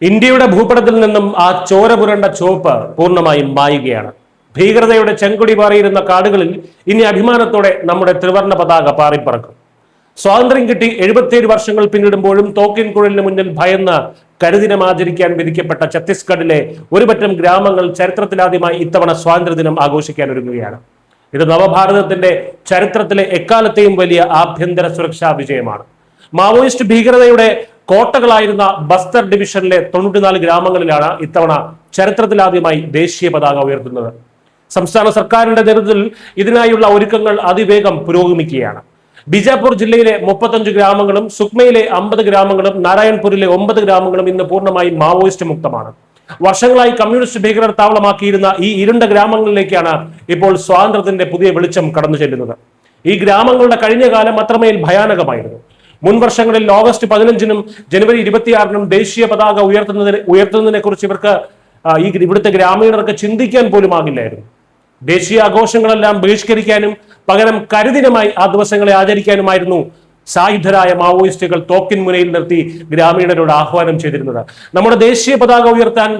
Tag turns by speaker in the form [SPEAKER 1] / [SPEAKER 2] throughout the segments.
[SPEAKER 1] ഇന്ത്യയുടെ ഭൂപടത്തിൽ നിന്നും ആ ചോര പുരണ്ട ചുവപ്പ് പൂർണ്ണമായും മായുകയാണ്. ഭീകരതയുടെ ചെങ്കൊടി പാറിയിരുന്ന കാടുകളിൽ ഇനി അഭിമാനത്തോടെ നമ്മുടെ ത്രിവർണ്ണ പതാക പാറിപ്പറക്കും. സ്വാതന്ത്ര്യം കിട്ടി 77 വർഷങ്ങൾ പിന്നിടുമ്പോഴും തോക്കിൻ കുഴലിന് മുന്നിൽ ഭയന്ന് കരിദിനം ആചരിക്കാൻ വിധിക്കപ്പെട്ട ഛത്തീസ്ഗഡിലെ ഒരുപറ്റം ഗ്രാമങ്ങൾ ചരിത്രത്തിലാദ്യമായി ഇത്തവണ സ്വാതന്ത്ര്യദിനം ആഘോഷിക്കാൻ ഒരുങ്ങുകയാണ്. ഇത് നവഭാരതത്തിന്റെ ചരിത്രത്തിലെ എക്കാലത്തെയും വലിയ ആഭ്യന്തര സുരക്ഷാ വിജയമാണ്. മാവോയിസ്റ്റ് ഭീകരതയുടെ കോട്ടകളായിരുന്ന ബസ്തർ ഡിവിഷനിലെ 94 ഗ്രാമങ്ങളിലാണ് ഇത്തവണ ചരിത്രത്തിലാദ്യമായി ദേശീയ പതാക ഉയർത്തുന്നത്. സംസ്ഥാന സർക്കാരിന്റെ നേതൃത്വത്തിൽ ഇതിനായുള്ള ഒരുക്കങ്ങൾ അതിവേഗം പുരോഗമിക്കുകയാണ്. ബിജാപൂർ ജില്ലയിലെ 35 ഗ്രാമങ്ങളും സുക്മയിലെ 50 ഗ്രാമങ്ങളും നാരായൺപൂരിലെ 9 ഗ്രാമങ്ങളും ഇന്ന് പൂർണ്ണമായും മാവോയിസ്റ്റ് മുക്തമാണ്. വർഷങ്ങളായി കമ്മ്യൂണിസ്റ്റ് ഭീകരർ താവളമാക്കിയിരുന്ന ഈ ഇരുണ്ട ഗ്രാമങ്ങളിലേക്കാണ് ഇപ്പോൾ സ്വാതന്ത്ര്യത്തിന്റെ പുതിയ വെളിച്ചം കടന്നു ചെല്ലുന്നത്. ഈ ഗ്രാമങ്ങളുടെ കഴിഞ്ഞ കാലം അത്രമേൽ ഭയാനകമായിരുന്നു. മുൻ വർഷങ്ങളിൽ ഓഗസ്റ്റ് 15-നും ജനുവരി 26-നും ദേശീയ പതാക ഉയർത്തുന്നതിനെ കുറിച്ച് ഇവിടുത്തെ ഗ്രാമീണർക്ക് ചിന്തിക്കാൻ പോലും ആകില്ലായിരുന്നു. ദേശീയ ആഘോഷങ്ങളെല്ലാം ബഹിഷ്കരിക്കാനും പകരം കരിദിനമായി ആ ദിവസങ്ങളെ ആചരിക്കാനുമായിരുന്നു സായുധരായ മാവോയിസ്റ്റുകൾ തോക്കിൻ മുനയിൽ നിർത്തി ഗ്രാമീണരോട് ആഹ്വാനം ചെയ്തിരുന്നത്. നമ്മുടെ ദേശീയ പതാക ഉയർത്താൻ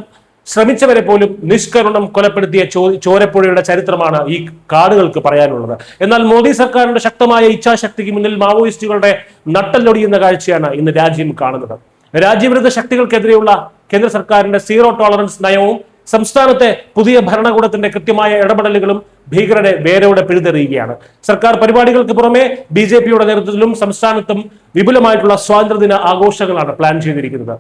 [SPEAKER 1] ശ്രമിച്ചവരെ പോലും നിഷ്കരുണം കൊലപ്പെടുത്തിയ ചോരപ്പുഴയുടെ ചരിത്രമാണ് ഈ കാടുകൾക്ക് പറയാനുള്ളത്. എന്നാൽ മോദി സർക്കാരിന്റെ ശക്തമായ ഇച്ഛാശക്തിക്ക് മുന്നിൽ മാവോയിസ്റ്റുകളുടെ നട്ടല്ലൊടിയുന്ന കാഴ്ചയാണ് ഇന്ന് രാജ്യം കാണുന്നത്. രാജ്യവിരുദ്ധ ശക്തികൾക്കെതിരെയുള്ള കേന്ദ്ര സർക്കാരിന്റെ സീറോ ടോളറൻസ് നയവും സംസ്ഥാനത്തെ പുതിയ ഭരണകൂടത്തിന്റെ കൃത്യമായ ഇടപെടലുകളും ഭീകരരെ വേരോടെ പിഴുതെറിയുകയാണ്. സർക്കാർ പരിപാടികൾക്ക് പുറമെ BJPയുടെ നേതൃത്വത്തിലും സംസ്ഥാനത്തും വിപുലമായിട്ടുള്ള സ്വാതന്ത്ര്യദിന ആഘോഷങ്ങളാണ് പ്ലാൻ ചെയ്തിരിക്കുന്നത്.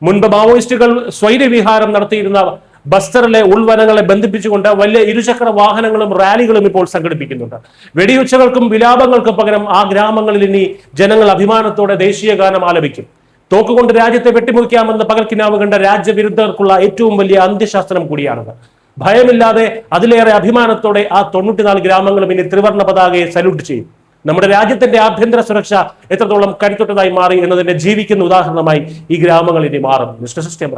[SPEAKER 1] മുൻപ് മാവോയിസ്റ്റുകൾ സ്വൈര്യവിഹാരം നടത്തിയിരുന്ന ബസ്തറിലെ ഉൾവനങ്ങളെ ബന്ധിപ്പിച്ചുകൊണ്ട് വലിയ ഇരുചക്ര വാഹനങ്ങളും റാലികളും ഇപ്പോൾ സംഘടിപ്പിക്കുന്നുണ്ട്. വെടിയുച്ചകൾക്കും വിലാപങ്ങൾക്കും പകരം ആ ഗ്രാമങ്ങളിൽ ഇനി ജനങ്ങൾ അഭിമാനത്തോടെ ദേശീയ ഗാനം ആലപിക്കും. തോക്കുകൊണ്ട് രാജ്യത്തെ വെട്ടിമുറിക്കാമെന്ന് പകൽക്കിനാവ് കണ്ട രാജ്യവിരുദ്ധർക്കുള്ള ഏറ്റവും വലിയ അന്ത്യശാസ്ത്രം കൂടിയാണത്. ഭയമില്ലാതെ അതിലേറെ അഭിമാനത്തോടെ ആ 94 ഗ്രാമങ്ങളും ഇനി ത്രിവർണ്ണ പതാകയെ സല്യൂട്ട് ചെയ്യും. നമ്മുടെ രാജ്യത്തിന്റെ ആഭ്യന്തര സുരക്ഷ എത്രത്തോളം കരുത്തുറ്റതായി മാറി എന്നതിന്റെ ജീവിക്കുന്ന ഉദാഹരണമായി ഈ ഗ്രാമങ്ങൾ ഇനി മാറും. Mister system